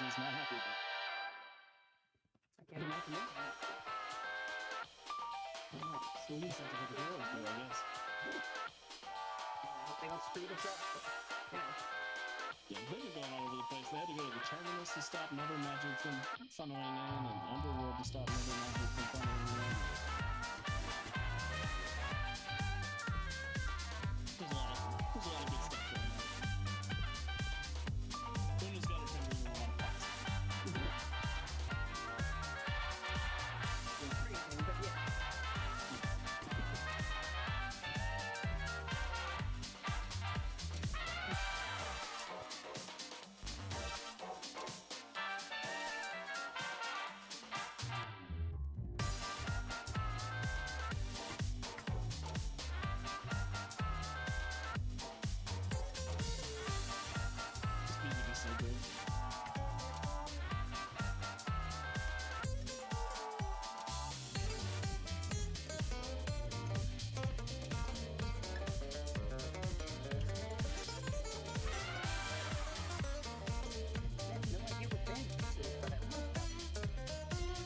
is not happy about. I can't imagine that. Sweetie sounds like a girl. Yeah, I guess. I hope they don't screw this up. But, you know. Yeah, they've been going all over the place. They had to go to the terminus to stop Never Magic from funneling in, and Underworld to stop Never Magic from funneling in. There's a lot of good stuff going on. Luna's got her finger in a lot of pots. Intriguing, but yeah. This music is so good. I have no idea what band this is, but I love them.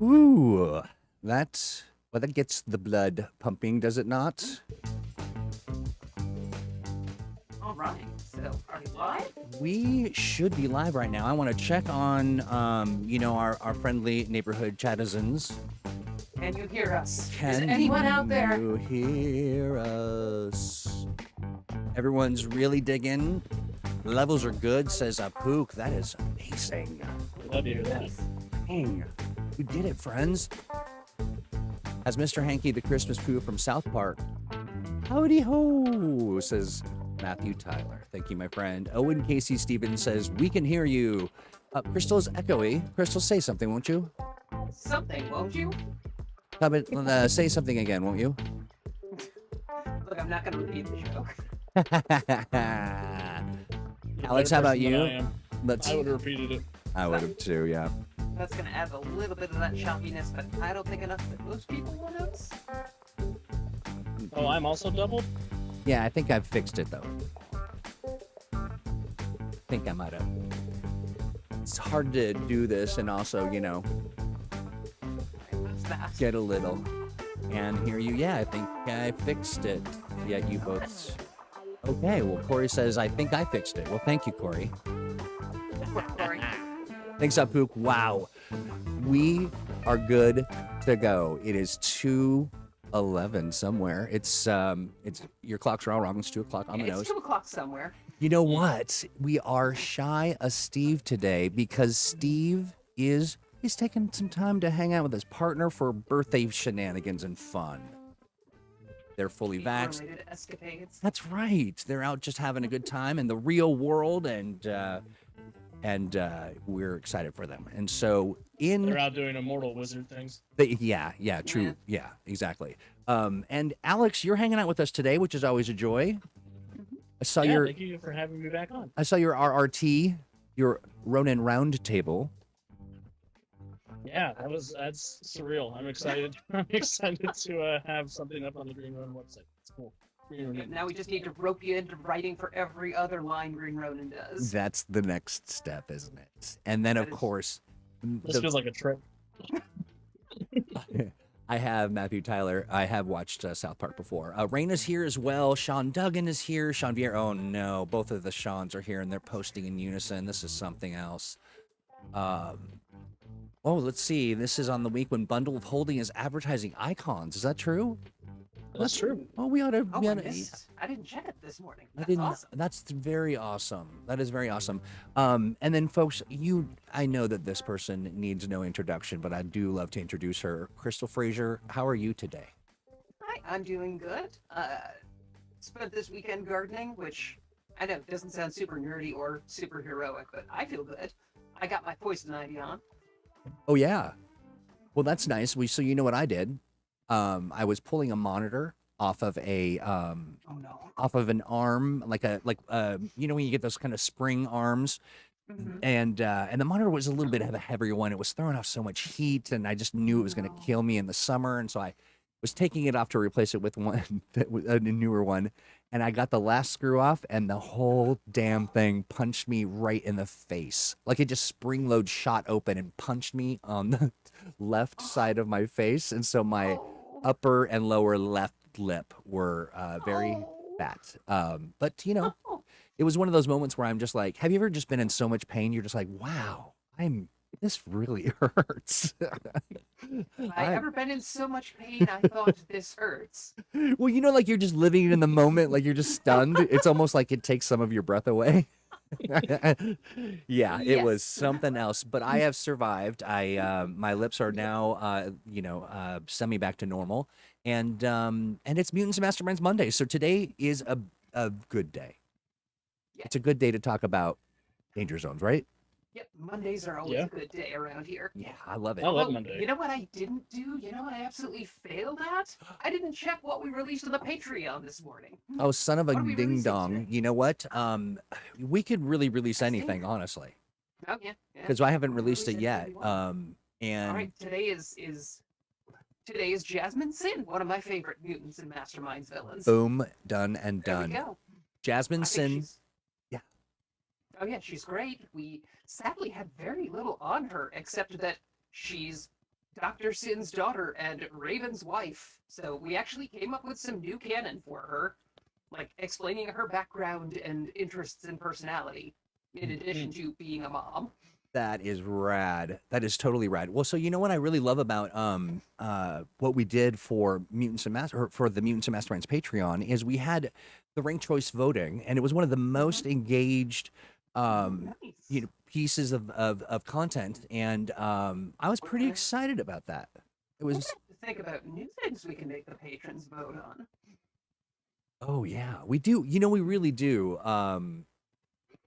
Ooh, that gets the blood pumping, does it not? All right. So, are we live? We should be live right now. I want to check on, our friendly neighborhood chatizens. Can you hear us? Is Can anyone out there? you hear us? Everyone's really digging. Levels are good, says Apook. That is amazing. Love to hear that. Dang, you did it, friends. As Mr. Hanky the Christmas Pooh from South Park. Howdy ho, says Matthew Tyler. Thank you, my friend. Owen Casey Stevens says, we can hear you. Crystal is echoey. Crystal, say something, won't you? Something, won't you? How about, say something again, won't you? Look, I'm not going to repeat the joke. Alex, how about Better person than I you? am. Let's. I would have repeated it. I would have too, yeah. That's going to add a little bit of that choppiness, but I don't think enough that most people will notice. Oh, I'm also doubled? Yeah, I think I've fixed it though. I think I might have. It's hard to do this and also, What's that? get a little and hear you. Yeah, I think I fixed it. Yeah, you both. Okay, well, Corey says, I think I fixed it. Well, thank you, Corey. Sorry. Thanks, Uphook. Wow. We are good to go. It is 2:11 somewhere. It's your clocks are all wrong. It's 2 o'clock on the It's nose. 2 o'clock somewhere. You know what? We are shy of Steve today because Steve he's taking some time to hang out with his partner for birthday shenanigans and fun. They're fully vaxxed. Related escapades. That's right. They're out just having a good time in the real world, and we're excited for them. And so They're out doing immortal wizard things. yeah, true. Yeah, exactly. And Alex, you're hanging out with us today, which is always a joy. I saw Yeah, thank you for having me back on. I saw your RRT, your Ronin Round Table. Yeah, that's surreal. I'm excited. I'm excited to have something up on the Green Run website. It's cool. Green Ronin. Now we just need to rope you into writing for every other line Green Ronin does. That's the next step, isn't it? And then, of That is- course, This feels like a trip. I have Matthew Tyler. I have watched South Park before. Raina's here as well. Sean Duggan is here. Sean Vier. Oh no, both of the Seans are here and they're posting in unison. This is something else. Oh, let's see. This is on the week when Bundle of Holding is advertising icons. Is that true? That's true. Oh, we ought to. Oh, We I ought to missed. I didn't check it this morning. I That's didn't. awesome. That's very awesome. That is very awesome. And then, folks, I know that this person needs no introduction, but I do love to introduce her. Crystal Frasier, how are you today? Hi, I'm doing good. Spent this weekend gardening, which I know doesn't sound super nerdy or super heroic, but I feel good. I got my poison ivy on. Oh yeah. Well, that's nice. So you know what I did? I was pulling a monitor off of a Oh no. off of an arm, like you know when you get those kind of spring arms, Mhm. and the monitor was a little bit of a heavier one. It was throwing off so much heat, and I just knew it was going to kill me in the summer, and so I was taking it off to replace it with one that was a newer one, and I got the last screw off, and the whole damn thing punched me right in the face. Like it just spring load shot open and punched me on the left side of my face, and so my Oh. upper and lower left lip were very Oh. fat. But you know, it was one of those moments where I'm just like, have you ever just been in so much pain? You're just like, wow, this really hurts. Have I ever been in so much pain I thought this hurts? Well, you know, like you're just living in the moment, like you're just stunned. It's almost like it takes some of your breath away. Yeah, it was Yes. something else, but I have survived. My lips are now semi back to normal, and it's Mutants and Masterminds Monday. So today is a good day. Yeah. It's a good day to talk about danger zones, right? Yep, Mondays are always Yeah. a good day around here. Yeah, I love it. I love Although, Monday. you know what I didn't do? You know what I absolutely failed at? I didn't check what we released on the Patreon this morning. Oh, son of a What are we ding releasing dong. today? You know what? We could really release That's anything, fair. honestly, Oh yeah, yeah. because I haven't We can released it release yet. anything we want. And All right, today is Jasmine Sin, one of my favorite Mutants and Masterminds villains. boom, done and There we done. go. Jasmine I think Sin. she's- Yeah. Oh yeah, she's great. We sadly had very little on her except that she's Dr. Sin's daughter and Raven's wife. So we actually came up with some new canon for her, like explaining her background and interests and personality, in addition to being a mom. That is rad. That is totally rad. Well, so you know what I really love about what we did for for the Mutants and Masterminds Patreon is we had the ranked choice voting, and it was one of the most engaged Nice. pieces of content, and I was pretty Okay. excited about that. It We'll was have to think about new things we can make the patrons vote on. oh yeah, we do. You know, we really do.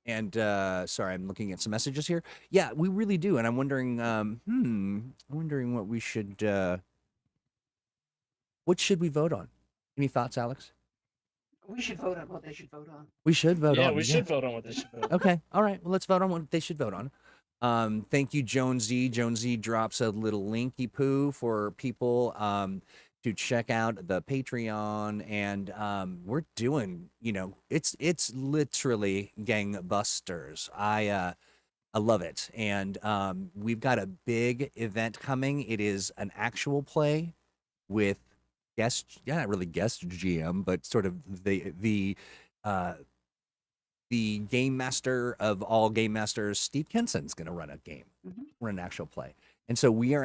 And sorry, I'm looking at some messages here. Yeah, we really do. And I'm wondering, wondering what we should, what should we vote on? Any thoughts, Alex? We should vote on what they should vote on. We should vote Yeah, on. we should vote on what they should vote on. Okay. All right. Well, let's vote on what they should vote on. Thank you, Jonesy. Jonesy drops a little linky poo for people to check out the Patreon, and we're doing, it's literally gangbusters. I love it, and we've got a big event coming. It is an actual play with not really guest GM, but sort of the game master of all game masters, Steve Kenson's going to run a game, run an actual play. And so we are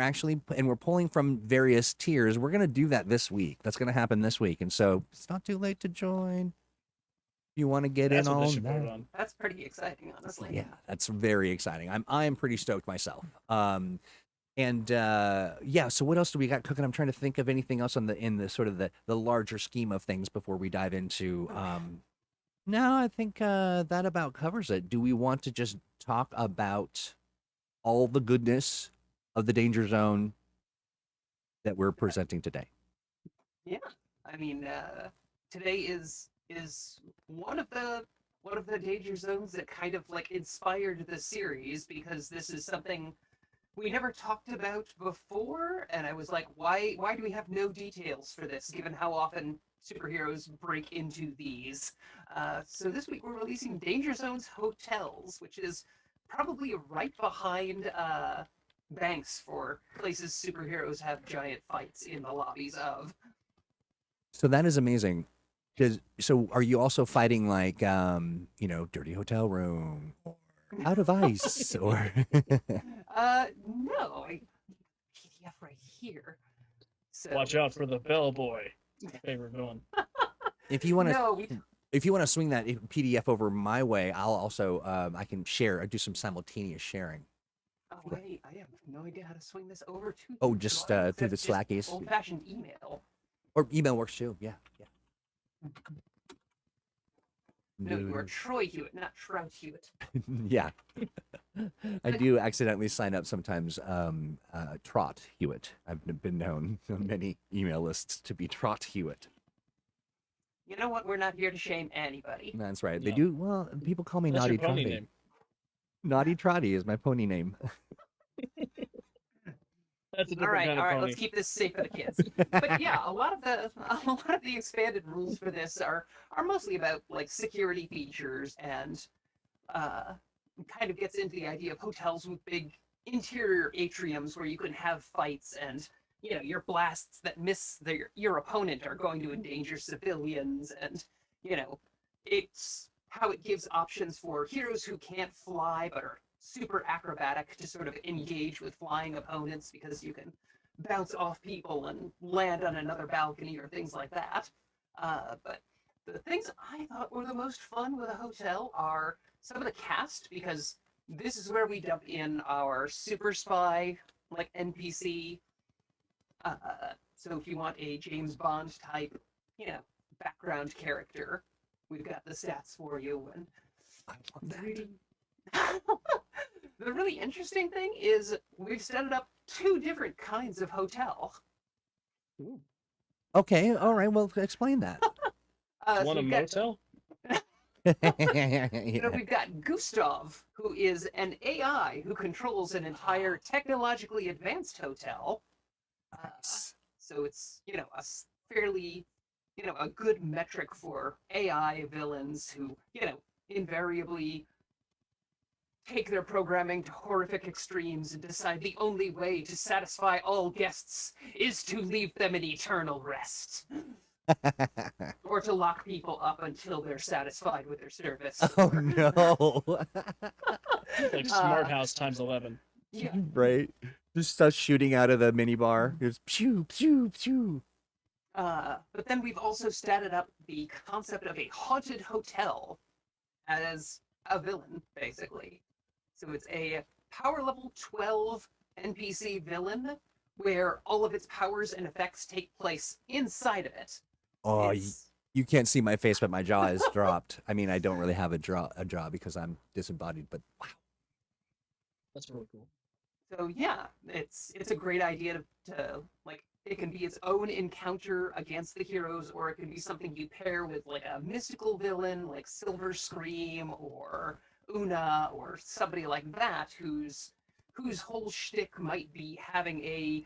we're pulling from various tiers. We're going to do that this week. That's going to happen this week. And so it's not too late to join. If you want to get That's in what they on should vote that. on. That's pretty exciting, honestly. Yeah, that's very exciting. I am pretty stoked myself. Yeah, so what else do we got cooking? I'm trying to think of anything else in the sort of the larger scheme of things before we dive into no, I think that about covers it. Do we want to just talk about all the goodness of the danger zone that we're presenting today? Yeah, I mean, today is one of the danger zones that kind of like inspired the series, because this is something we never talked about before, and I was like, why do we have no details for this, given how often superheroes break into these? So this week we're releasing Danger Zones Hotels, which is probably right behind banks for places superheroes have giant fights in the lobbies of. So that is amazing. So are you also fighting like dirty hotel room or out of ice or No, PDF right here. So Watch out for the bellboy. My favorite villain. if you want to no, we if you want to swing that PDF over my way, I'll also I can share. I do some simultaneous sharing. Oh wait, I have no idea how to swing this over to. Oh, you. just Do I? through the That's just Slackies old-fashioned email. or email works too. Yeah, yeah. No, you are Troy Hewitt, not Trout Hewitt. Yeah. I do accidentally sign up sometimes. Trot Hewitt. I've been known on many email lists to be Trot Hewitt. You know what? We're not here to shame anybody. That's right. They Yeah. do. Well, people call me That's Naughty your pony Trotty. name. Naughty Trotty is my pony name. That's a All different right, kind all of right. pony. Let's keep this safe for the kids. But yeah, a lot of the expanded rules for this are mostly about like security features and kind of gets into the idea of hotels with big interior atriums where you can have fights and your blasts that miss your opponent are going to endanger civilians and it's how it gives options for heroes who can't fly but are super acrobatic to sort of engage with flying opponents because you can bounce off people and land on another balcony or things like that. But the things I thought were the most fun with a hotel are some of the cast, because this is where we dump in our super spy, like NPC. So if you want a James Bond type, background character, we've got the stats for you. And I love that. really, the really interesting thing is we've set up two different kinds of hotel. Okay. All right. Well, explain that. So Want a we've got, motel? Yeah. we've got Gustav, who is an AI who controls an entire technologically advanced hotel. So it's, fairly, a good metric for AI villains who, invariably take their programming to horrific extremes and decide the only way to satisfy all guests is to leave them in eternal rest. Or to lock people up until they're satisfied with their service. Oh no. Like Smart House times 11. Yeah. Right. Just starts shooting out of the minibar. Just pew pew pew. But then we've also statted up the concept of a haunted hotel as a villain, basically. So it's a power level 12 NPC villain where all of its powers and effects take place inside of it. Oh, It's- you can't see my face, but my jaw is dropped. I mean, I don't really have a jaw because I'm disembodied, but wow. That's really cool. So yeah, it's a great idea to like it can be its own encounter against the heroes, or it can be something you pair with like a mystical villain like Silver Scream or Una or somebody like that whose whole shtick might be having a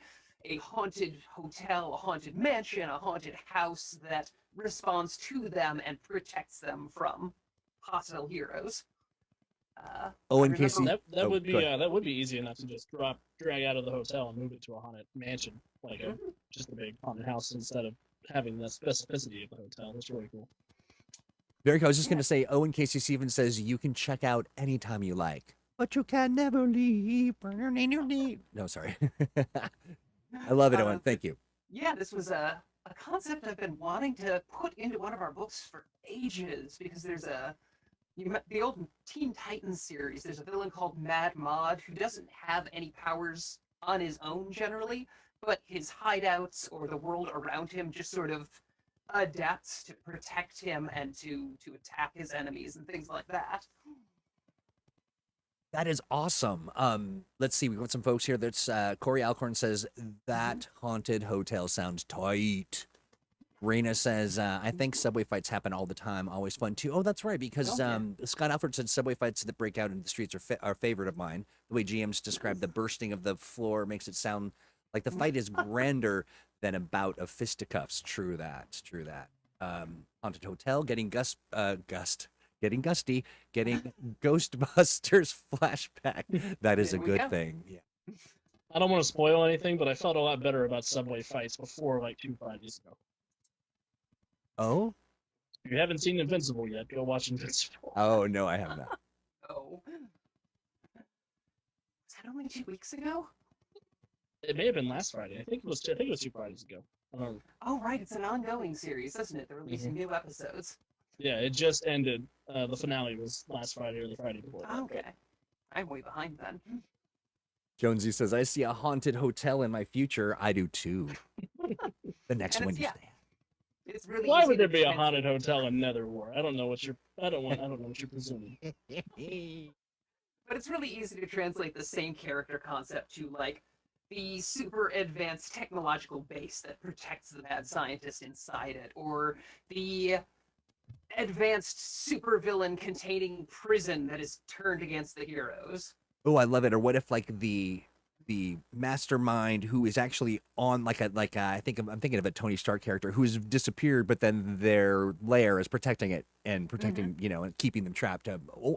haunted hotel, a haunted mansion, a haunted house that responds to them and protects them from hostile heroes. Oh, I in case remember- you- That Oh, would be go ahead. that would be easy enough to just drag out of the hotel and move it to a haunted mansion, like just a big haunted house instead of having the specificity of the hotel. That's really cool. Very cool. I was just going to say, Owen Casey Stevens says you can check out anytime you like, but you can never leave. No, sorry. I love it, Owen. Thank you. Yeah, this was a concept I've been wanting to put into one of our books for ages because there's the old Teen Titans series. There's a villain called Mad Mod who doesn't have any powers on his own generally, but his hideouts or the world around him just sort of adapts to protect him and to attack his enemies and things like that. That is awesome. Let's see. We've got some folks here. That's Corey Alcorn says that haunted hotel sounds tight. Raina says, I think subway fights happen all the time. Always fun too. Oh, that's right. Because yeah. Scott Alford said subway fights that break out in the streets are favorite of mine. The way GMs describe the bursting of the floor makes it sound like the fight is grander than a bout of fisticuffs. True that. True that. Haunted hotel, getting getting gusty, getting Ghostbusters flashback. That is There a we good go. thing. Yeah. I don't want to spoil anything, but I felt a lot better about subway fights before like 2 Fridays ago. Oh? If you haven't seen Invincible yet, go watch Invincible. Oh, no, I have not. Oh. Was that only 2 weeks ago? It may have been last Friday. I think it was 2 Fridays ago. I don't know. Oh, right, it's an ongoing series, isn't it? They're releasing new episodes. Yeah, it just ended. The finale was last Friday or the Friday before. Okay. I'm way behind then. Jonesy says, I see a haunted hotel in my future. I do too. The next And it's- Wednesday. It's really Why easy would to there be a translate. haunted hotel in Netherwar? I don't know what you're. I don't know what you're presuming. But it's really easy to translate the same character concept to, like, the super advanced technological base that protects the mad scientist inside it, or the advanced supervillain containing prison that is turned against the heroes. Oh, I love it. Or what if like the mastermind who is actually on like a I'm thinking of a Tony Stark character who's disappeared, but then their lair is protecting it and protecting and keeping them trapped.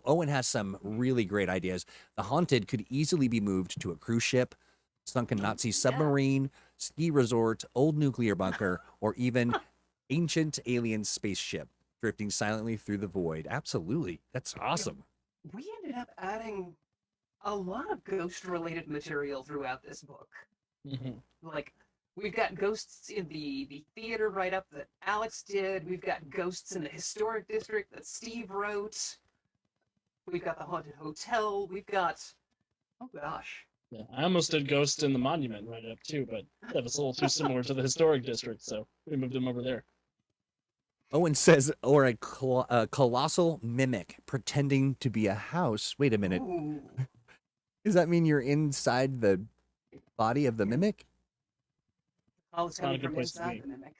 Owen has some really great ideas. The haunted could easily be moved to a cruise ship, sunken Nazi submarine, ski resort, old nuclear bunker, or even ancient alien spaceship drifting silently through the void. Absolutely, that's awesome. We ended up adding a lot of ghost-related material throughout this book. Like, we've got ghosts in the theater write-up that Alex did. We've got ghosts in the historic district that Steve wrote. We've got the haunted hotel. We've got, oh gosh, Yeah, I almost did Ghost in the Monument right up too, but that was a little too similar to the historic district, so we moved him over there. Owen says, or a colossal mimic pretending to be a house. Wait a minute. ooh, Does that mean you're inside the body of the mimic? all it's not a coming good from place to inside be. the mimic.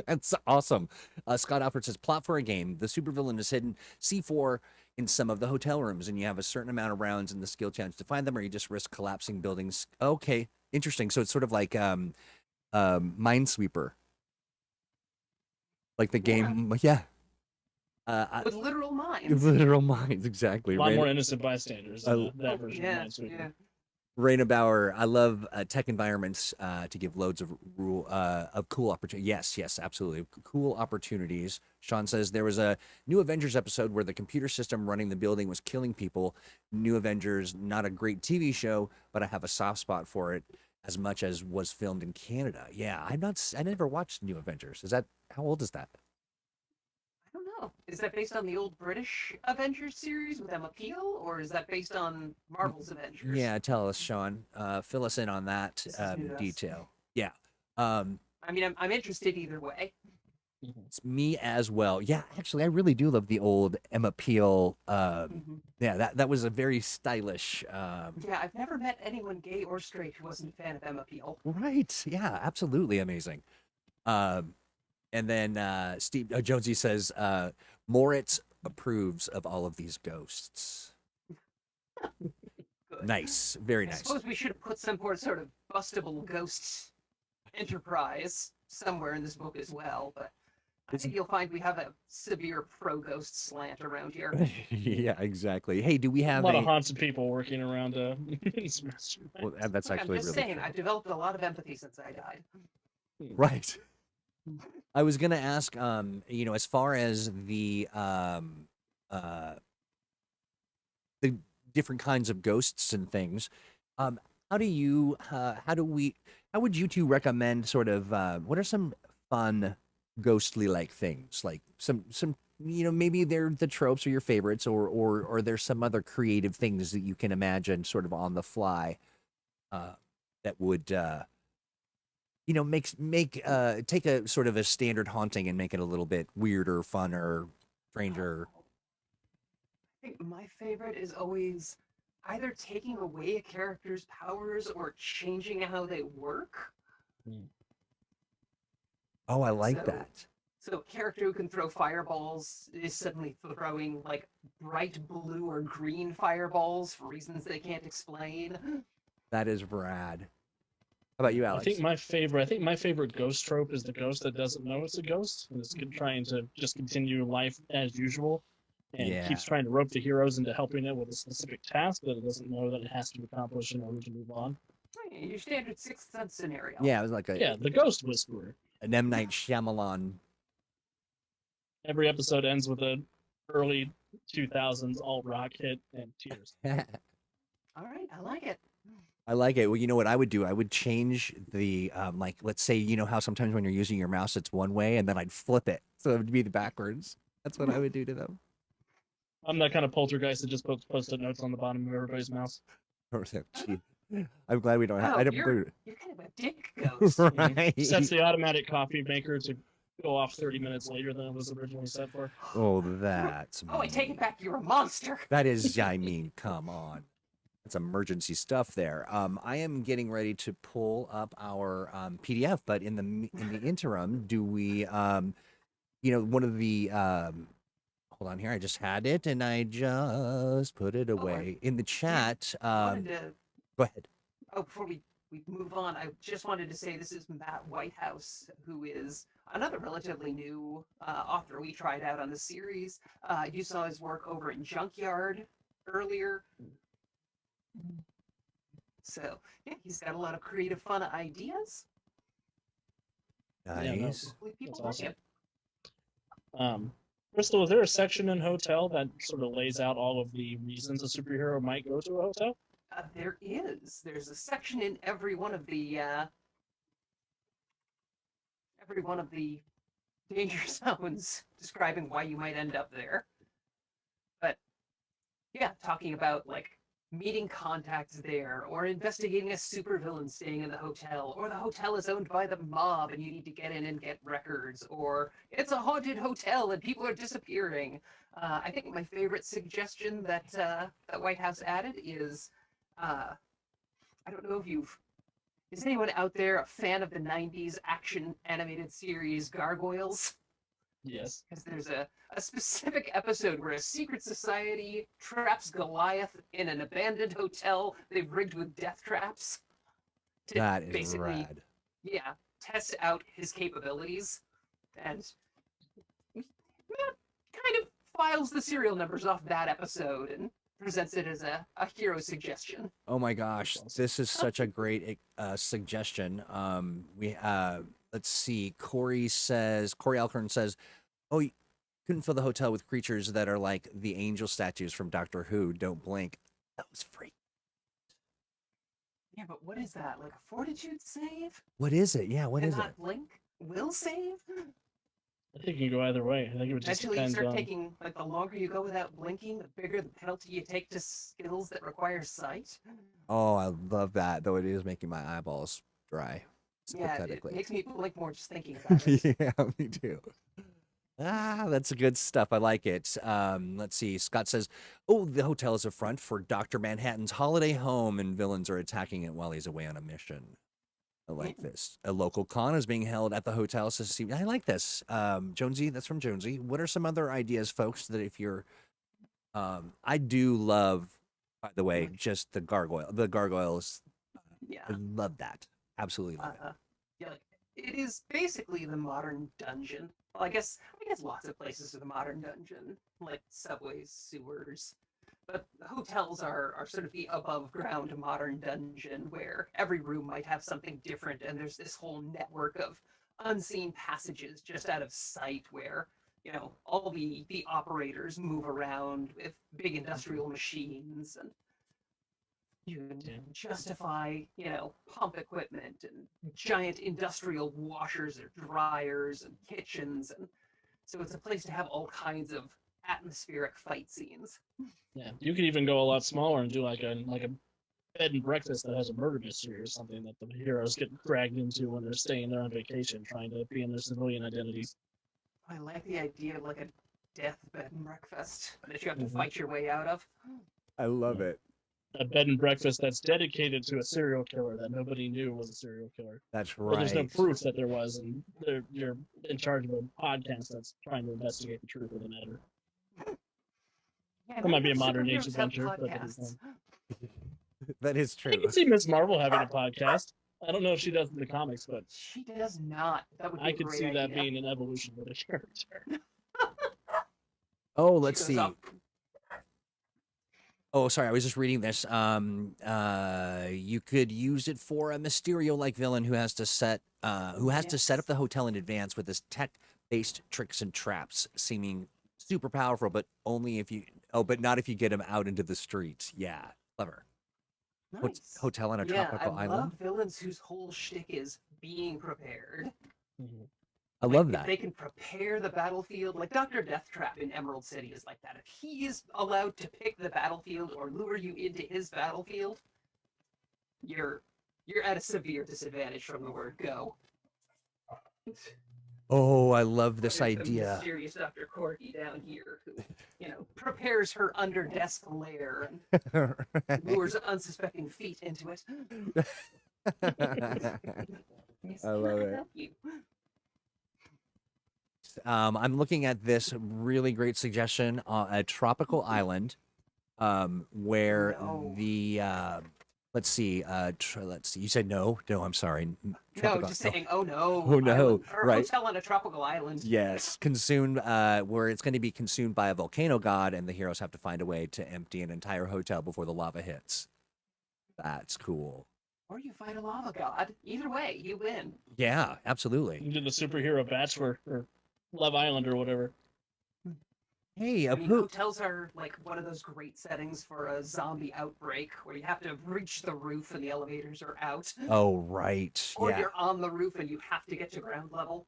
That's awesome. Scott Alford says, plot for a game. The supervillain is hidden C4 in some of the hotel rooms, and you have a certain amount of rounds in the skill challenge to find them, or you just risk collapsing buildings. Okay, interesting. So it's sort of like Minesweeper. Like the game, yeah. With literal minds. Literal minds, exactly. A lot more innocent bystanders in that version Yeah, of Minesweeper. yeah. Raina Bauer, I love tech environments to give loads of cool opportunities. Yes, absolutely. Cool opportunities. Sean says there was a New Avengers episode where the computer system running the building was killing people. New Avengers, not a great TV show, but I have a soft spot for it as much as was filmed in Canada. Yeah, I never watched New Avengers. How old is that? I don't know. Is that based on the old British Avengers series with Emma Peel, or is that based on Marvel's Avengers? Yeah, tell us, Sean. Fill us in on that This is new to us. detail. Yeah. I mean, I'm interested either way. It's me as well. Yeah, actually, I really do love the old Emma Peel. Mhm. Yeah, that was a very stylish. Yeah, I've never met anyone gay or straight who wasn't a fan of Emma Peel. Right. Yeah, absolutely amazing. And then Steve Jonesy says Moritz approves of all of these ghosts. Good. Nice, very I nice. suppose we should have put some more sort of bustable ghost enterprise somewhere in this book as well, but I think you'll find we have a severe pro-ghost slant around here. Yeah, exactly. Hey, do we A have lot of haunted people working around Mutants Masterminds. Well, that's Look, actually I'm just really saying, true. I've developed a lot of empathy since I died. Right. I was gonna ask, as far as the different kinds of ghosts and things, how would you two recommend sort of what are some fun ghostly like things, like some maybe they're the tropes or your favorites, or there's some other creative things that you can imagine sort of on the fly that would take a sort of a standard haunting and make it a little bit weirder, funner, stranger. I think my favorite is always either taking away a character's powers or changing how they work. Oh, I like So- that. So a character who can throw fireballs is suddenly throwing like bright blue or green fireballs for reasons they can't explain. That is rad. How about you, I Alex? think my favorite ghost trope is the ghost that doesn't know it's a ghost and is trying to just continue life as usual, and Yeah. keeps trying to rope the heroes into helping it with a specific task that it doesn't know that it has to accomplish in order to move on. Your standard Sixth Sense scenario. Yeah, it was like Yeah, the Ghost Whisperer. an M. Night Shyamalan. Every episode ends with a early 2000s alt rock hit and tears. All right, I like it. I like it. Well, you know what I would do? I would change the like, let's say, you know how sometimes when you're using your mouse, it's one way, and then I'd flip it, so it would be the backwards. That's what I would do to them. I'm that kind of poltergeist that just puts post-it notes on the bottom of everybody's mouse. Gee, I'm glad we don't have. I don't. You're kind of a dick ghost. Right. Sets the automatic coffee maker to go off 30 minutes later than it was originally set for. Oh, that's. Oh, I take it back. You're a monster. That is, I mean, come on. That's emergency stuff there. I am getting ready to pull up our PDF, but in the interim, do we, one of the, hold on here, I just had it and I just put it away in the chat. Go ahead. Oh, before we move on, I just wanted to say this is Matt Whitehouse, who is another relatively new author we tried out on the series. You saw his work over in Junkyard earlier. So, yeah, he's got a lot of creative, fun ideas. Nice. Yeah, no, Hopefully people that's like awesome. it. Crystal, is there a section in Hotel that sort of lays out all of the reasons a superhero might go to a hotel? There is. There's a section in every one of the danger zones describing why you might end up there. But yeah, talking about like meeting contacts there, or investigating a supervillain staying in the hotel, or the hotel is owned by the mob and you need to get in and get records, or it's a haunted hotel and people are disappearing. I think my favorite suggestion that Whitehouse added is, I don't know if is anyone out there a fan of the 90s action animated series Gargoyles? Yes. Because there's a specific episode where a secret society traps Goliath in an abandoned hotel they've rigged with death traps. To That is basically, rad. yeah, test out his capabilities. And Matt kind of files the serial numbers off that episode and presents it as a hero suggestion. Oh my gosh, this is such a great suggestion. Let's see. Corey Alcorn says, "Oh, you couldn't fill the hotel with creatures that are like the angel statues from Doctor Who. Don't blink." That was free. Yeah, but what is that? Like a fortitude save? What is it? Yeah, what and is not it? blink? Will save? I think you can go either way. I think it would just Actually, you depend start on... taking, like, the longer you go without blinking, the bigger the penalty you take to skills that require sight. Oh, I love that. Though it is making my eyeballs dry. Yeah, it Pathetically. makes me blink more just thinking about it. Yeah, me too. That's good stuff. I like it. Let's see. Scott says, "Oh, the hotel is a front for Dr. Manhattan's holiday home, and villains are attacking it while he's away on a mission." I like this. A local con is being held at the hotel. So I like this. Jonesy, that's from Jonesy. What are some other ideas, folks, that if you're... I do love, by the way, just the gargoyles. Yeah. I love that. Absolutely love it. Yeah, like, it is basically the modern dungeon. Well, I guess lots of places are the modern dungeon, like subways, sewers. But hotels are sort of the above ground modern dungeon where every room might have something different, and there's this whole network of unseen passages just out of sight where, all the operators move around with big industrial machines, and you can justify, pump equipment and giant industrial washers or dryers and kitchens, and so it's a place to have all kinds of atmospheric fight scenes. Yeah, you could even go a lot smaller and do like a bed and breakfast that has a murder mystery or something that the heroes get dragged into when they're staying there on vacation, trying to be in their civilian identities. I like the idea of like a death bed and breakfast that you have to fight your way out of. I love it. A bed and breakfast that's dedicated to a serial killer that nobody knew was a serial killer. That's But right. there's no proof that there was, and you're in charge of a podcast that's trying to investigate the truth of the matter. Yeah, That might be a superheroes modern age have adventure, but podcasts. That is I true. can see Ms. Marvel having a podcast. I don't know if she does in the comics, but She does not. That would be I a could great see that idea. being an evolution of the character. Oh, She let's goes see. up- Oh, sorry, I was just reading this. You could use it for a Mysterio-like villain who has to set up the hotel in advance with his tech-based tricks and traps, seeming super powerful, but only if you but not if you get him out into the streets. Yeah, clever. Nice. Hotel on a Yeah, tropical I island. love villains whose whole shtick is being prepared. Mhm. I Like, love if that. they can prepare the battlefield, like Dr. Deathtrap in Emerald City is like that. If he is allowed to pick the battlefield or lure you into his battlefield, you're at a severe disadvantage from the word go. Oh, I love There's this a idea. mysterious Dr. Corky down here who, prepares her under-desk lair and lures unsuspecting feet into it. Yes, I love can it. help you? I'm looking at this really great suggestion, a tropical island, where No. the let's see, you said no, I'm sorry. No, Tropical- just saying, oh no. Oh, no, island, or right. hotel on a tropical island. Yes, consumed, where it's going to be consumed by a volcano god, and the heroes have to find a way to empty an entire hotel before the lava hits. That's cool. Or you fight a lava god. Either way, you win. Yeah, absolutely. You did the superhero bachelor or Love Island or whatever. Hey, I mean, hotels are like one of those great settings for a zombie outbreak where you have to reach the roof and the elevators are out. Oh, right. Or Yeah, you're on the roof and you have to get to ground level.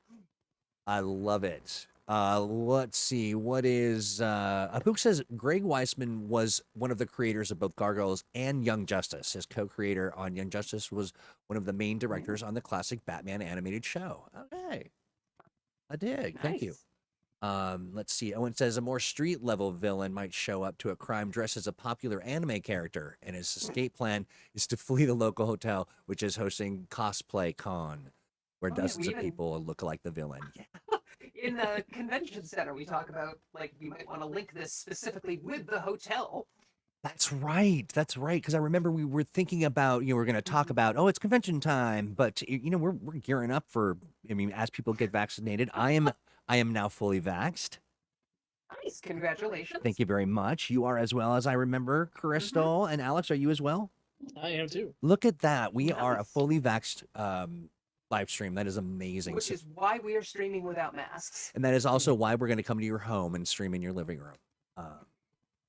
I love it. Let's see. What is Apook says Greg Weisman was one of the creators of both Gargoyles and Young Justice. His co-creator on Young Justice was one of the main directors on the classic Batman animated show. Okay. I dig. Thank you. Nice. Let's see. Owen says a more street level villain might show up to a crime dressed as a popular anime character, and his escape plan is to flee the local hotel, which is hosting Cosplay Con, where Oh, yeah, dozens we of even- people look like the villain. Yeah. In the convention center, we talk about, like, you might want to link this specifically with the hotel. That's right. That's right. Because I remember we were thinking about, we're going to talk about, it's convention time, but we're gearing up for. I mean, as people get vaccinated, I am now fully vaxxed. Nice. Congratulations. Thank you very much. You are as well, as I remember. Crystal and Alex, are you as well? I am too. Look at that. We are a Nice. fully vaxxed live stream. That is amazing. Which is why we are streaming without masks. And that is also why we're going to come to your home and stream in your living room.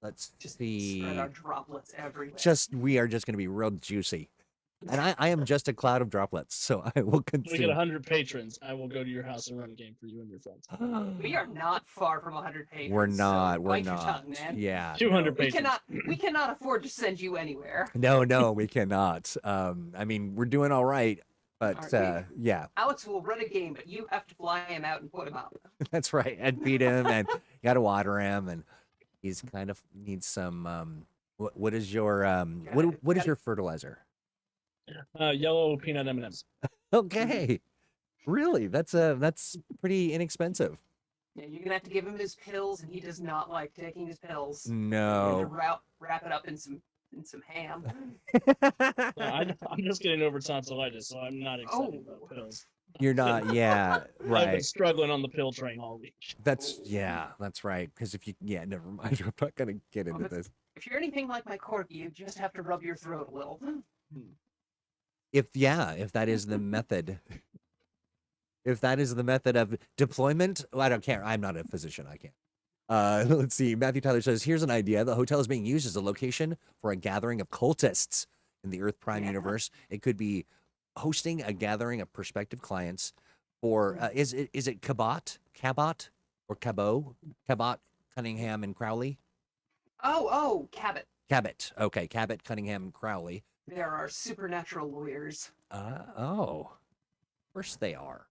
Let's Just see. spread our droplets everywhere. We are just going to be real juicy. And I am just a cloud of droplets, so I will When we get consume. 100 patrons, I will go to your house and run a game for you and your friends. We are not far from 100 patrons. We're not. So We're bite not. Your tongue, man. Yeah. 200 We patrons. cannot afford to send you anywhere. No, we cannot. I mean, we're doing all right, but Aren't yeah, Alex will run a game, but you have to fly him out and put him up. that's right. And feed him, and you got to water him, and he's kind of needs some. What is your what is your fertilizer? Yellow peanut M&Ms. Okay, really, that's pretty inexpensive. Yeah, you're gonna have to give him his pills, and he does not like taking his pills. You're No. gonna wrap it up in some ham. I'm just getting over tonsillitis, so I'm not excited about pills. You're not. Yeah, I've been right. struggling on the pill train all week. That's right. Because if you never mind. I'm not gonna get into this. If you're anything like my corgi, you just have to rub your throat a little. If that is the method. If that is the method of deployment, well, I don't care. I'm not a physician. I can't. Let's see. Matthew Tyler says, here's an idea. The hotel is being used as a location for a gathering of cultists in the Earth Prime Yeah. universe. It could be hosting a gathering of prospective clients for, is it Cabot, or Cabot, Cunningham, and Crowley? Oh, Cabot. Cabot. Okay, Cabot, Cunningham, and Crowley. There are supernatural lawyers. Of course they are.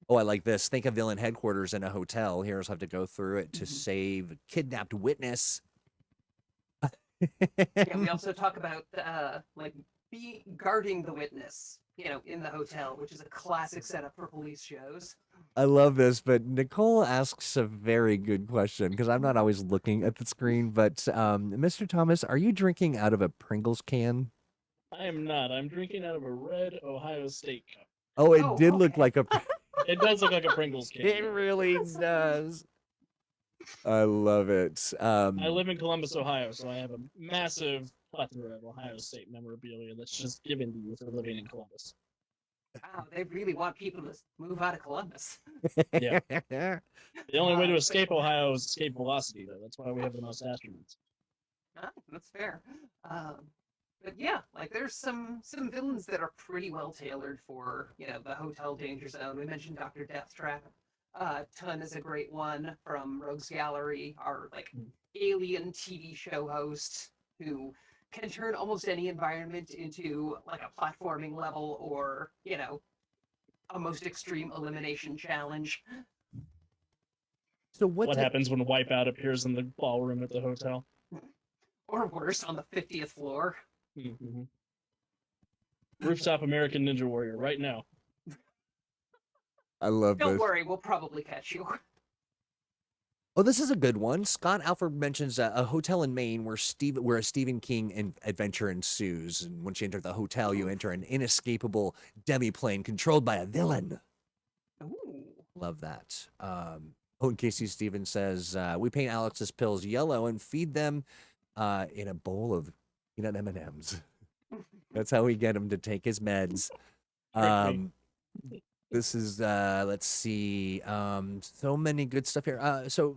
Oh, I like this. Think of villain headquarters in a hotel. Heroes have to go through it to save kidnapped witness. Yeah, we also talk about guarding the witness, in the hotel, which is a classic setup for police shows. I love this, but Nicole asks a very good question because I'm not always looking at the screen. But Mr. Thomas, are you drinking out of a Pringles can? I am not. I'm drinking out of a red Ohio State cup. Oh, it Oh, did look okay. like a. It does look like a Pringles can. It really does. I love it. I live in Columbus, Ohio, so I have a massive plethora of Ohio State memorabilia that's just given to you for living in Columbus. Wow, they really want people to move out of Columbus. Yeah. The only way to But escape Ohio is escape velocity, though. That's why we have the most astronauts. that's fair. But yeah, like there's some villains that are pretty well tailored for the hotel danger zone. We mentioned Dr. Deathtrap. Ton is a great one from Rogues Gallery, our like alien TV show host who can turn almost any environment into like a platforming level or a most extreme elimination challenge. So What happens when Wipeout appears in the ballroom at the hotel? Or worse, on the 50th floor. Mm-hmm. Rooftop American Ninja Warrior right now. I love Don't this. worry, we'll probably catch you. Oh, this is a good one. Scott Alford mentions a hotel in Maine where a Stephen King adventure ensues, and once you enter the hotel, you enter an inescapable demiplane controlled by a villain. Ooh. Love that. And Casey Stevens says we paint Alex's pills yellow and feed them in a bowl of peanut M&Ms. That's how we get him to take his meds. This is let's see, so many good stuff here. So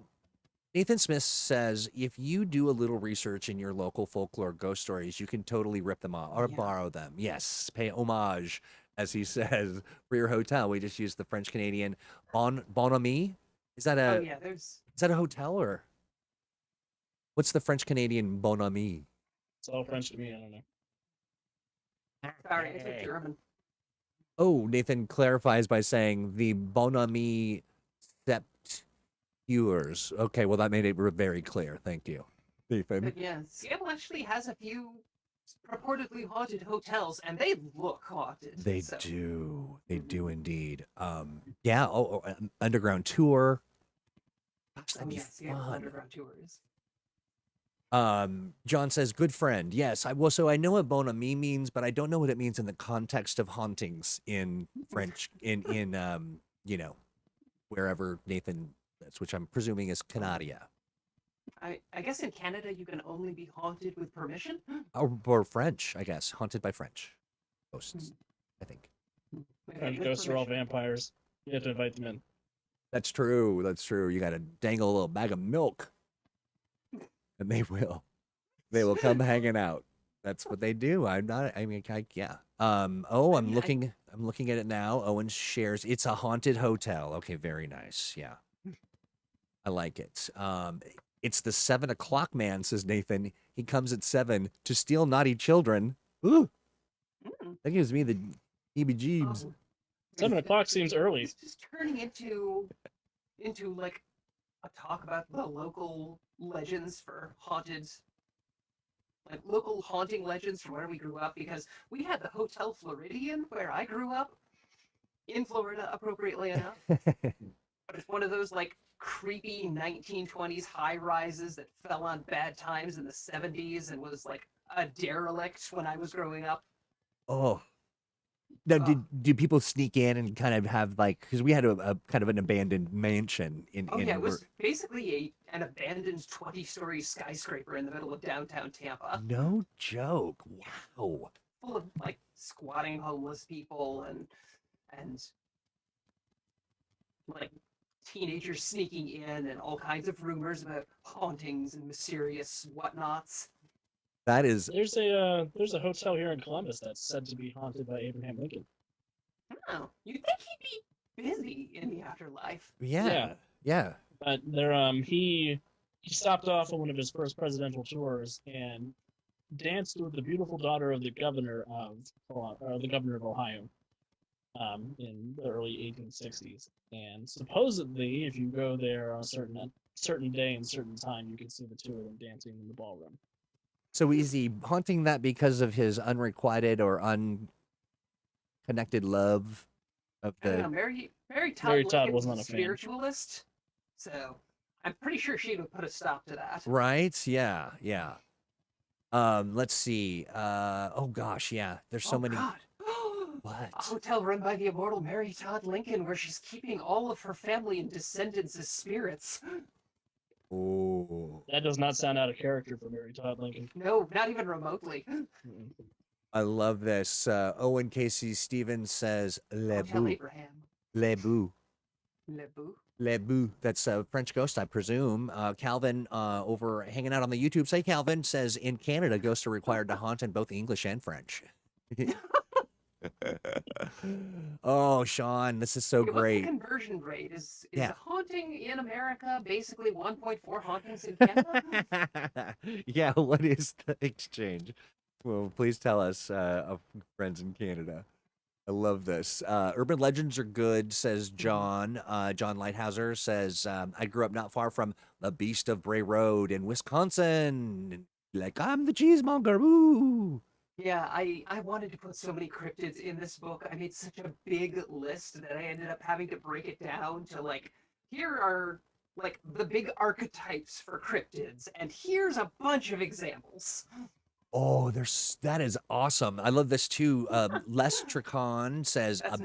Nathan Smith says if you do a little research in your local folklore ghost stories, you can totally rip them off or borrow them. Yes, pay homage, as he says, for your hotel. We just used the French Canadian Bonhomie. Is that a is that a hotel or what's the French Canadian Bonhomie? It's all French to me. I don't know. Sorry, I took German. Oh, Nathan clarifies by saying the Bonhomie Septures. Okay, well, that made it very clear. Thank you, Nathan. But yeah, Seattle actually has a few purportedly haunted hotels, and they look haunted. They do. They do indeed. Yeah. Underground tour. Gosh, that'd be fun. Underground tours. John says, "Good friend." Yes, so I know what bon ami means, but I don't know what it means in the context of hauntings in French, in wherever Nathan is, which I'm presuming is Canada. I guess in Canada you can only be haunted with permission. Or French, I guess, haunted by French ghosts. I think. French ghosts are all vampires. You have to invite them in. That's true. That's true. You got to dangle a little bag of milk. And they will come hanging out. That's what they do. I'm looking at it now. Owen shares it's a haunted hotel. Okay, very nice. Yeah. I like it. It's the 7 o'clock man, says Nathan. He comes at 7 to steal naughty children. Ooh. That gives me the heebie-jeebs. 7 o'clock seems early. It's just turning into like a talk about the local legends for haunted, like local haunting legends from where we grew up, because we had the Hotel Floridian where I grew up in Florida, appropriately enough. But it's one of those like creepy 1920s high rises that fell on bad times in the 70s and was like a derelict when I was growing up. Oh. Now, did people sneak in and kind of have like, because we had a kind of an abandoned mansion in. Oh yeah, it was basically an abandoned 20-story skyscraper in the middle of downtown Tampa. No joke! Wow. Full of like squatting homeless people and like teenagers sneaking in and all kinds of rumors about hauntings and mysterious whatnots. That is. There's a hotel here in Columbus that's said to be haunted by Abraham Lincoln. Oh, you'd think he'd be busy in the afterlife. Yeah. But there, he stopped off on one of his first presidential tours and danced with the beautiful daughter of the governor of Ohio, in the early 1860s. And supposedly, if you go there on a certain day and certain time, you can see the two of them dancing in the ballroom. So is he haunting that because of his unrequited or unconnected love of the? I don't know, Mary Todd was not a spiritualist, so I'm pretty sure she would put a stop to that. Right? Yeah. Let's see. Oh gosh, yeah. There's so many. God. What? A hotel run by the immortal Mary Todd Lincoln, where she's keeping all of her family and descendants as spirits. Oh, That does not sound out of character for Mary Todd Lincoln. No, not even remotely. I love this. Owen Casey Stevens says Le Hotel Bou. Abraham. Le Bou. Le Bou. Le Bou. That's a French ghost, I presume. Calvin, over hanging out on the YouTube, say Calvin says in Canada, ghosts are required to haunt in both English and French. Oh, Sean, this is so What's the great. conversion rate? Is Yeah. a haunting in America basically 1.4 hauntings in Canada? Yeah, what is the exchange? Well, please tell us, of friends in Canada. I love this. Urban legends are good, says John. John Lighthouser says, I grew up not far from the Beast of Bray Road in Wisconsin. Like, I'm the cheesemonger. Woo! Yeah, I wanted to put so many cryptids in this book. I made such a big list that I ended up having to break it down to like, here are like the big archetypes for cryptids, and here's a bunch of examples. Oh, that is awesome. I love this too. Les Tricon says, That's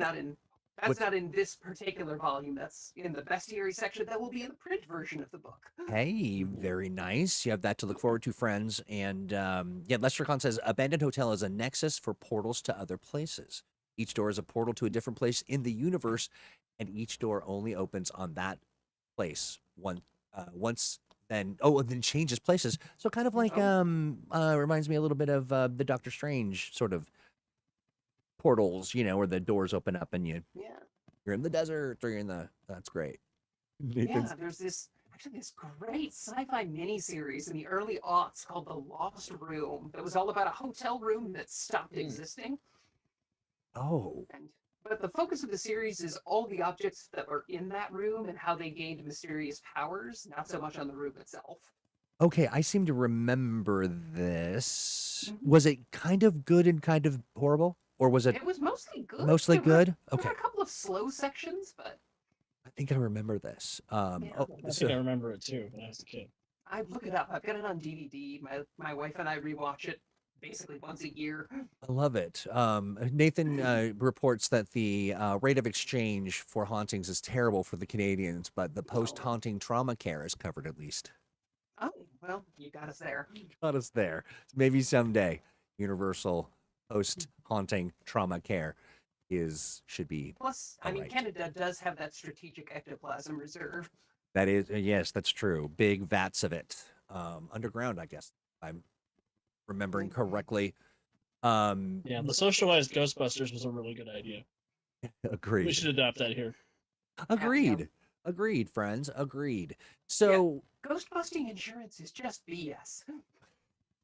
not in this particular volume. That's in the bestiary section. That will be in the print version of the book. hey, very nice. You have that to look forward to, friends. And yeah, Lester Khan says abandoned hotel is a nexus for portals to other places. Each door is a portal to a different place in the universe, and each door only opens on that place once. Then then changes places. So kind of like reminds me a little bit of the Doctor Strange sort of portals, where the doors open up and you're in the desert or you're in the. That's great. Yeah, there's this great sci-fi miniseries in the early aughts called The Lost Room that was all about a hotel room that stopped existing. Oh. But the focus of the series is all the objects that were in that room and how they gained mysterious powers, not so much on the room itself. Okay, I seem to remember this. Was it kind of good and kind of horrible? Or was it? It was mostly good. Mostly good? There Okay. were a couple of slow sections, but I think I remember this. I think I remember it too when I was a kid. I look it up. I've got it on DVD. My wife and I rewatch it basically once a year. I love it. Nathan reports that the rate of exchange for hauntings is terrible for the Canadians, but the post-haunting trauma care is covered at least. Oh, well, you got us there. Got us there. Maybe someday universal post-haunting trauma care should be. Plus, I mean, Canada does have that strategic ectoplasm reserve. That is, yes, that's true. Big vats of it. Underground, I guess. I'm remembering correctly. Yeah, the socialized Ghostbusters was a really good idea. Agreed. We should adopt that here. Agreed. Agreed, friends. Agreed. So Ghostbusting insurance is just BS.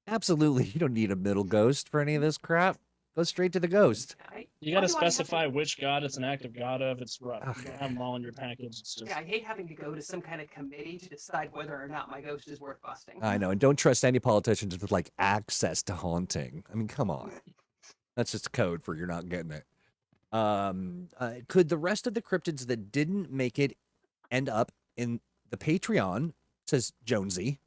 absolutely, you don't need a middle ghost for any of this crap. Go straight to the ghost. You got to specify which god it's an act of god of. It's rough. You don't have them all in your package. It's just... Yeah, I hate having to go to some kind of committee to decide whether or not my ghost is worth busting. I know, and don't trust any politicians with like access to haunting. I mean, come on. That's just code for you're not getting it. Could the rest of the cryptids that didn't make it end up in the Patreon? Says Jonesy.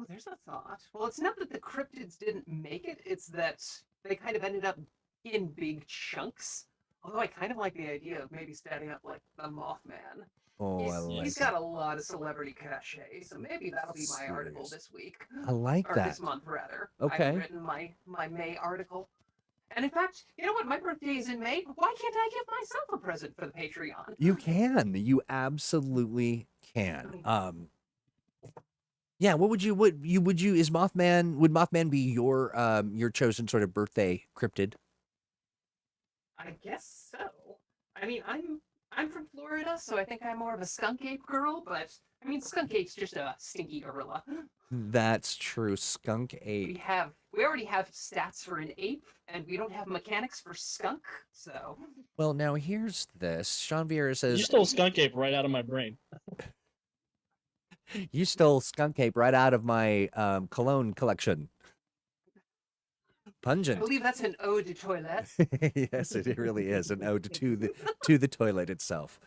Oh, there's a thought. Well, it's not that the cryptids didn't make it, it's that they kind of ended up in big chunks. Although I kind of like the idea of maybe starting up like the Mothman. Oh, He's got a lot of celebrity cachet, so maybe that'll be my article this week. I like or that. This month, rather. Okay. I've written my May article. And in fact, you know what? My birthday is in May. Why can't I give myself a present for the Patreon? You can. You absolutely can. Yeah, would Mothman be your chosen sort of birthday cryptid? I guess so. I mean, I'm from Florida, so I think I'm more of a skunk ape girl, but I mean, skunk ape's just a stinky gorilla. That's true. Skunk ape. We already have stats for an ape, and we don't have mechanics for skunk, so. Well, now here's this. Sean Vieira says you stole skunk ape right out of my brain. You stole skunk ape right out of my cologne collection. Pungent. I believe that's an ode to toilet. Yes, it really is an ode to the toilet itself.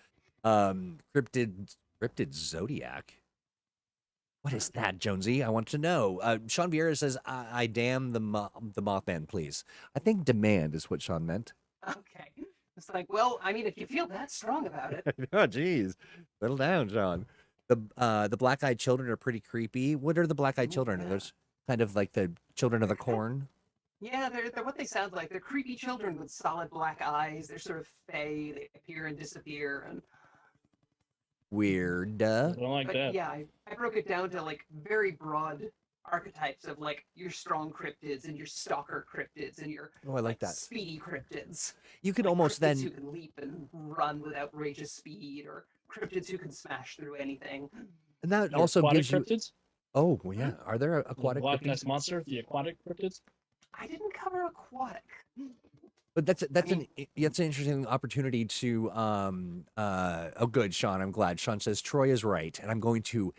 Cryptid Zodiac. What is that, Jonesy? I want to know. Sean Vieira says, I damn the Mothman, please. I think demand is what Sean meant. Okay. It's like, well, I mean, if you feel that strong about it. Oh, geez. Settle down, Sean. The black-eyed children are pretty creepy. What are the black-eyed Ooh, children? Are yeah. those kind of like the children of the corn? Yeah, they're what they sound like. They're creepy children with solid black eyes. They're sort of fey. They appear and disappear. And Weird. I don't like but that. yeah, I broke it down to like very broad archetypes of like your strong cryptids and your stalker cryptids and your Oh, I like that. speedy cryptids. You could Like almost cryptids who then. can leap and run with outrageous speed, or cryptids who can smash through anything. And that Your also aquatic gives you. cryptids, Oh, well, yeah. Are there the aquatic Loch cryptids? Ness monster, the aquatic cryptids. I didn't cover aquatic. But that's mean- that's an interesting opportunity to oh good, Sean, I'm glad. Sean says Troy is right, and I'm going to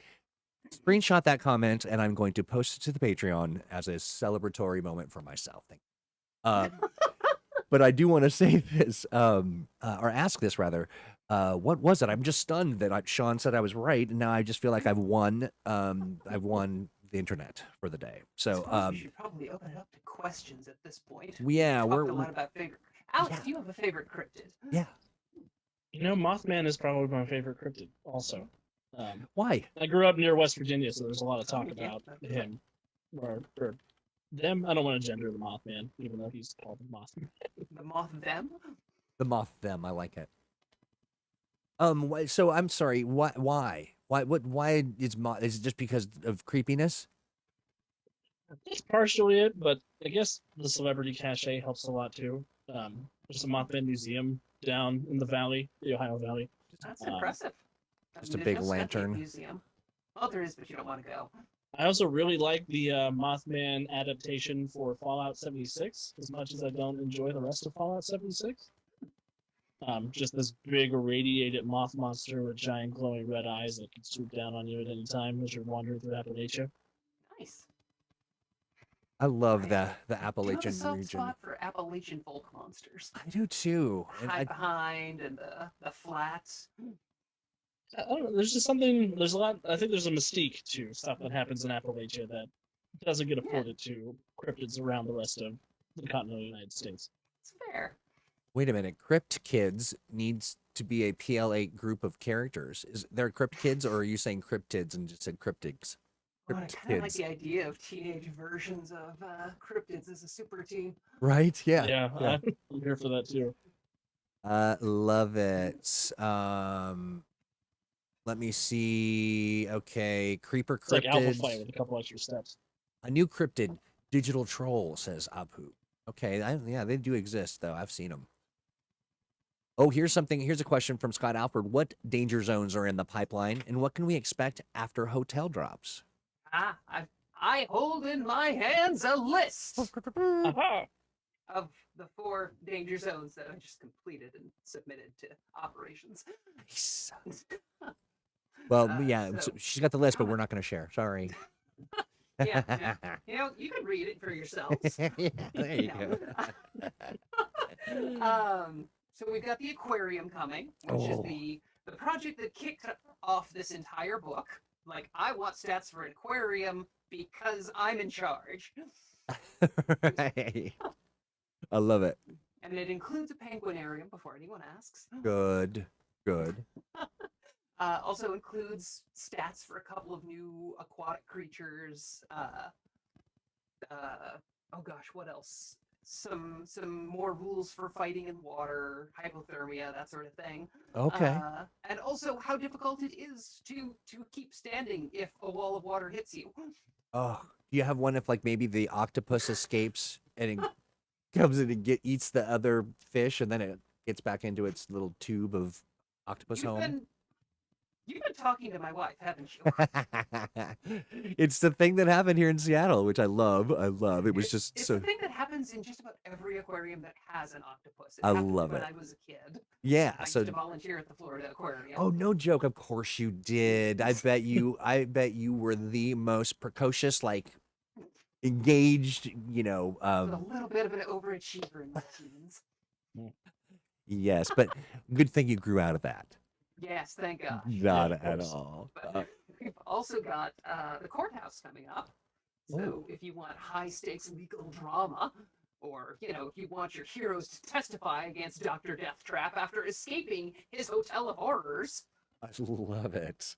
screenshot that comment and I'm going to post it to the Patreon as a celebratory moment for myself. Thank you. But I do want to say this, or ask this rather. What was it? I'm just stunned that Sean said I was right, and now I just feel like I've won. I've won the internet for the day. I So, suppose we should probably open it up to questions at this point. yeah, Talked we're a lot about favorite. Alex, Yeah. do you have a favorite cryptid? yeah. You know, Mothman is probably my favorite cryptid. Also, Why? I grew up near West Virginia, so there's a lot of talk Yeah. about him or them. I don't want to gender the Mothman, even though he's called the Mothman. The moth them? The moth them. I like it. So I'm sorry. Why? Why is it just because of creepiness? That's partially it, but I guess the celebrity cachet helps a lot too. There's a Mothman museum down in the valley, the Ohio Valley. That's Um, impressive. just a there's big no Stuntgate lantern. Museum. Well, there is, but you don't want to go. I also really like the Mothman adaptation for Fallout 76, as much as I don't enjoy the rest of Fallout 76. Just this big irradiated moth monster with giant glowing red eyes that can swoop down on you at any time as you're wandering through Appalachia. Nice. I love the I do have a Appalachian soft region. spot for Appalachian folk monsters. I do too. And Hide behind and the flats. I don't know, there's just something, there's a lot, I think there's a mystique to stuff that happens in Appalachia that doesn't get afforded to cryptids around the rest of the continental United States. It's fair. Wait a minute. Crypt Kids needs to be a PL8 group of characters. Is there Crypt Kids, or are you saying Cryptids and just said Cryptids? Well, I Crypt kind of like Kids. the idea of teenage versions of cryptids as a super team. Right? Yeah. Yeah, yeah. I'm here for that too. Love it. Let me see. Okay, Creeper It's like Alpha Cryptids. Flight with a couple extra steps. A new cryptid, Digital Troll, says Apu. Okay, yeah, they do exist though. I've seen them. Oh, here's something. Here's a question from Scott Alford. What danger zones are in the pipeline, and what can we expect after hotel drops? I hold in my hands a list Aha! of the 4 danger zones that I just completed and submitted to operations. Nice. Well, yeah, so- she's got the list, but we're not going to share. Sorry. Yeah, You know, you can read it for yourselves. Yeah, there you No. go. So we've got the aquarium coming, which is Oh. the project that kicked off this entire book. Like, I want stats for an aquarium because I'm in charge. Right. I love it. And it includes a penguinarium before anyone asks. Good. Good. Also includes stats for a couple of new aquatic creatures. Oh gosh, what else? Some more rules for fighting in water, hypothermia, that sort of thing. Okay. And also how difficult it is to keep standing if a wall of water hits you. Oh, do you have one if like maybe the octopus escapes and it comes in and eats the other fish and then it gets back into its little tube of octopus home? You've been talking to my wife, haven't you? It's the thing that happened here in Seattle, which I love. I love. It was just It's so the thing that happens in just about every aquarium that has an octopus. It I happened love when it. I was a kid. yeah. I So used to volunteer at the Florida Aquarium. oh, no joke. Of course you did. I bet you were the most precocious, like engaged, With a little bit of an overachiever in my teens. yes, but good thing you grew out of that. Yes, thank gosh. Not of at course. all. But we've also got the courthouse coming up. So Ooh. if you want high stakes legal drama, or if you want your heroes to testify against Dr. Deathtrap after escaping his hotel of horrors, I love it.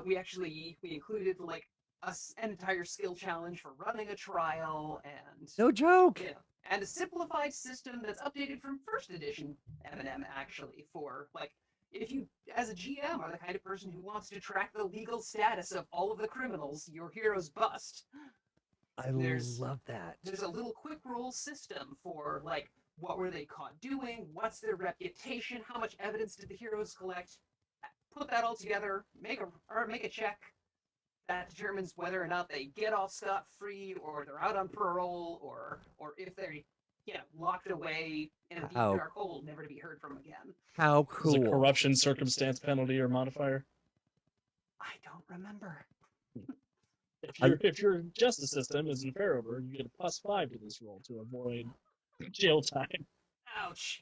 We included like an entire skill challenge for running a trial, and No joke. yeah, and a simplified system that's updated from first edition M&M actually for like if you as a GM are the kind of person who wants to track the legal status of all of the criminals your heroes bust. I There's love that. there's a little quick roll system for like what were they caught doing, what's their reputation, how much evidence did the heroes collect. Put that all together, make a check that determines whether or not they get off scot free, or they're out on parole, or if they're locked away in a deep How dark hole, never to be heard from again. how Is a cool. corruption circumstance penalty or modifier? I don't remember. If your justice system is in failover, you get a +5 to this roll to avoid jail time. Ouch.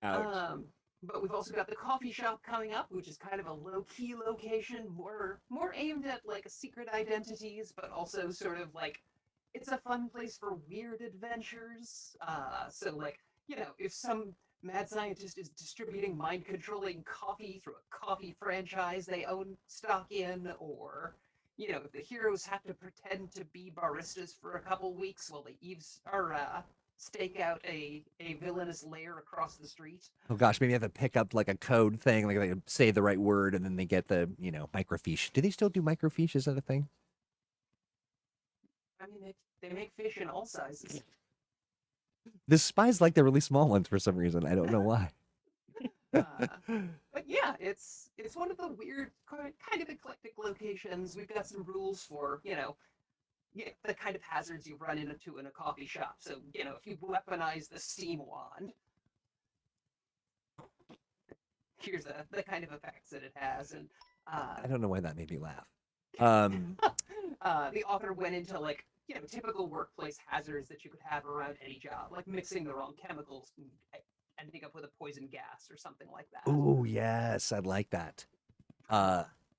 Ouch. But we've also got the coffee shop coming up, which is kind of a low-key location, more aimed at like secret identities, but also sort of like it's a fun place for weird adventures. So like if some mad scientist is distributing mind-controlling coffee through a coffee franchise they own stock in, or if the heroes have to pretend to be baristas for a couple weeks while they stake out a villainous lair across the street. Oh gosh, maybe you have to pick up like a code thing, like they say the right word and then they get the, microfiche. Do they still do microfiche? Is that a thing? I mean, they make fish in all sizes. The spies like the really small ones for some reason. I don't know why. But yeah, it's one of the weird, kind of eclectic locations. We've got some rules for the kind of hazards you run into in a coffee shop. So if you weaponize the steam wand, here's the kind of effects that it has. And I don't know why that made me laugh. the author went into like typical workplace hazards that you could have around any job, like mixing the wrong chemicals and ending up with a poison gas or something like that. Oh yes, I'd like that.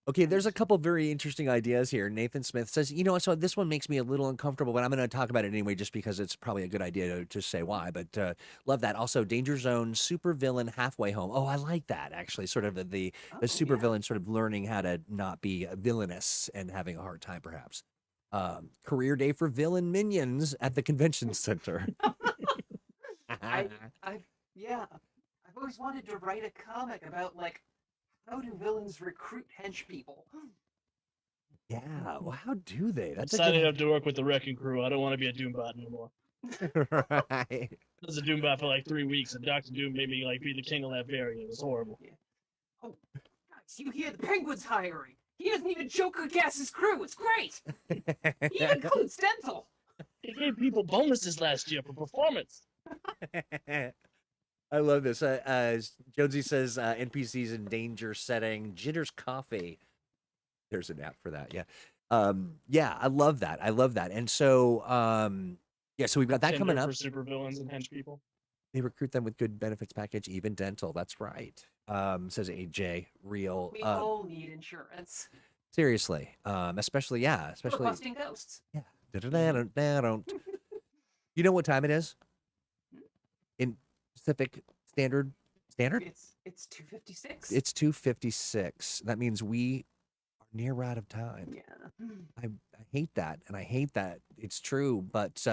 Okay, there's a couple very interesting ideas here. Nathan Smith says, so this one makes me a little uncomfortable, but I'm going to talk about it anyway, just because it's probably a good idea to say why. But love that. Also, Danger Zone supervillain halfway home. Oh, I like that actually. Sort of the supervillain sort of learning how to not be villainous and having a hard time, perhaps. Career day for villain minions at the convention center. I've always wanted to write a comic about like how do villains recruit hench people. Yeah, well, how do they? That's Signing up to work with the Wrecking Crew. I don't want to be a Doombot anymore. right. I was a Doombot for like 3 weeks, and Dr. Doom made me like be the king of that area. It was horrible. Yeah. Oh, guys, you hear the Penguin's hiring? He doesn't even Joker gas his crew. It's great. He even includes dental. He gave people bonuses last year for performance. I love this. Jonesy says NPCs in danger setting. Jitters Coffee. There's an app for that. Yeah. Yeah, I love that. And so, so we've got that coming up. For supervillains and hench people. They recruit them with good benefits package, even dental. That's right. Says AJ. Real. We all need insurance. Seriously. Especially. For busting ghosts. Yeah. You know what time it is? In Pacific Standard? It's 2:56. It's 2:56. That means we are near out of time. Yeah. I hate that, and I hate that it's true, but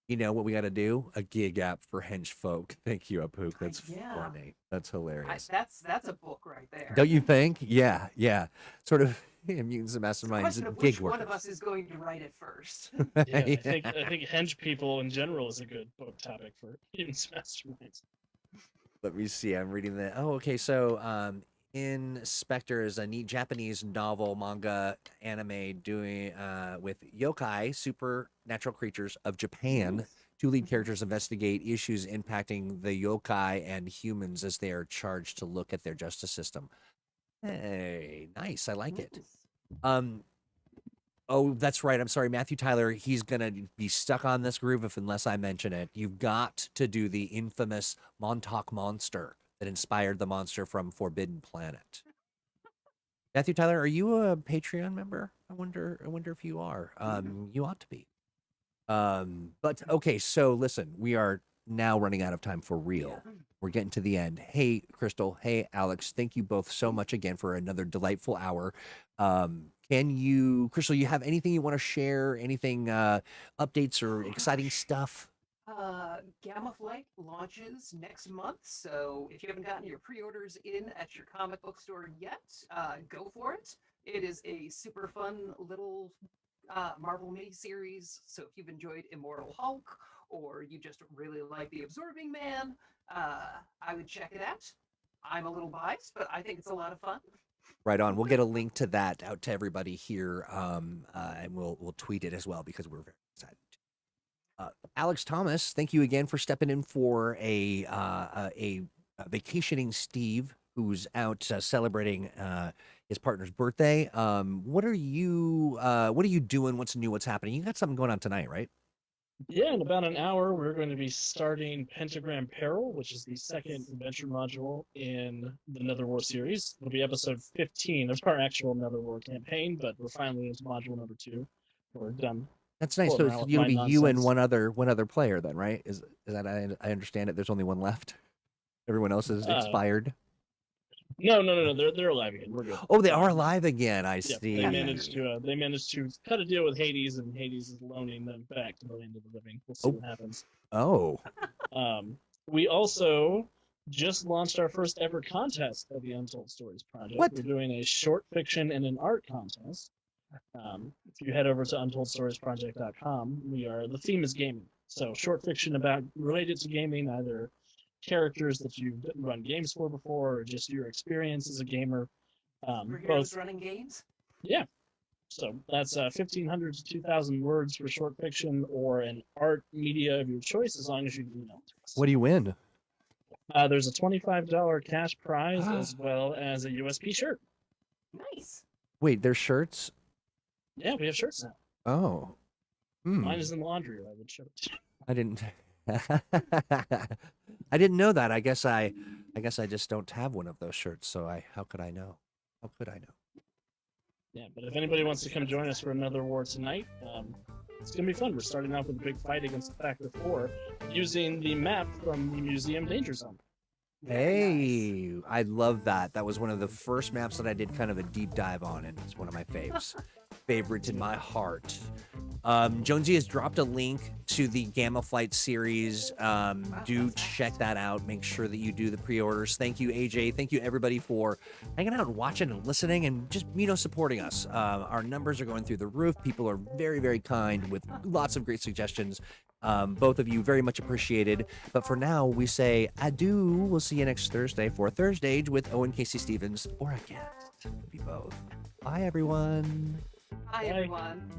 you know what we got to do? A gig app for hench folk. Thank you, Apook. That's funny. That's hilarious. That's a book right there. Don't you think? Yeah. Sort of Mutants and Masterminds and gig which workers. one of us is going to write it first? Yeah, I think hench people in general is a good book topic for Mutants and Masterminds. Let me see. I'm reading that. Oh, okay. So, Inspector is a neat Japanese novel, manga, anime doing with yokai, supernatural creatures of Japan. Two lead characters investigate issues impacting the yokai and humans as they are charged to look at their justice system. Hey, nice. I like it. Oh, that's right. I'm sorry, Matthew Tyler. He's gonna be stuck on this groove unless I mention it. You've got to do the infamous Montauk monster that inspired the monster from Forbidden Planet. Matthew Tyler, are you a Patreon member? I wonder if you are. You ought to be. But okay, so listen, we are now running out of time for real. Yeah. We're getting to the end. Hey, Crystal. Hey, Alex. Thank you both so much again for another delightful hour. Crystal, you have anything you want to share? Anything, updates or exciting stuff? Gamma Flight launches next month, so if you haven't gotten your pre-orders in at your comic book store yet, go for it. It is a super fun little Marvel miniseries, so if you've enjoyed Immortal Hulk, or you just really like The Absorbing Man, I would check it out. I'm a little biased, but I think it's a lot of fun. Right on. We'll get a link to that out to everybody here, and we'll tweet it as well because we're very excited. Alex Thomas, thank you again for stepping in for a vacationing Steve who's out celebrating his partner's birthday. What are you doing? What's new? What's happening? You got something going on tonight, right? Yeah, in about an hour, we're going to be starting Pentagram Peril, which is the second adventure module in the Netherwar series. It'll be episode 15. There's our actual Netherwar campaign, but we're finally into module number 2. We're done. That's nice. So Pulling around it's with gonna my be you and nonsense. one other player then, right? Is that I understand it? There's only one left. Everyone else is expired. No. They're alive again. We're good. Oh, they are alive again. I Yeah, see. they managed to cut a deal with Hades, and Hades is loaning them back to the land of the living. We'll see what happens. Oh, We also just launched our first ever contest of the Untold Stories project. What? We're doing a short fiction and an art contest. If you head over to untoldsstoriesproject.com, the theme is gaming. So short fiction related to gaming, either characters that you've run games for before or just your experience as a gamer. Superheroes running games? Yeah. So that's 1,500 to 2,000 words for short fiction or an art media of your choice, as long as you email it to us. what do you win? There's a $25 cash prize as well as a USB shirt. Nice. Wait, there's shirts. Yeah, we have shirts now. Oh, Mine is in the laundry. I would show it to you. I didn't. I didn't know that. I guess I just don't have one of those shirts. So how could I know? How could I know? Yeah, but if anybody wants to come join us for another war tonight, it's going to be fun. We're starting off with a big fight against the Factor 4 using the map from the Museum Danger Zone. Hey, I love that. That was one of the first maps that I did kind of a deep dive on, and it's one of my favorites in my heart. Jonesy has dropped a link to the Gamma Flight series. Do check that out. Make sure that you do the pre-orders. Thank you, AJ. Thank you, everybody, for hanging out and watching and listening and just, supporting us. Our numbers are going through the roof. People are very, very kind with lots of great suggestions. Both of you very much appreciated. But for now, we say adieu. We'll see you next Thursday for Thursday with Owen Casey Stevens or a guest. Maybe both. Bye, everyone. Hi, everyone.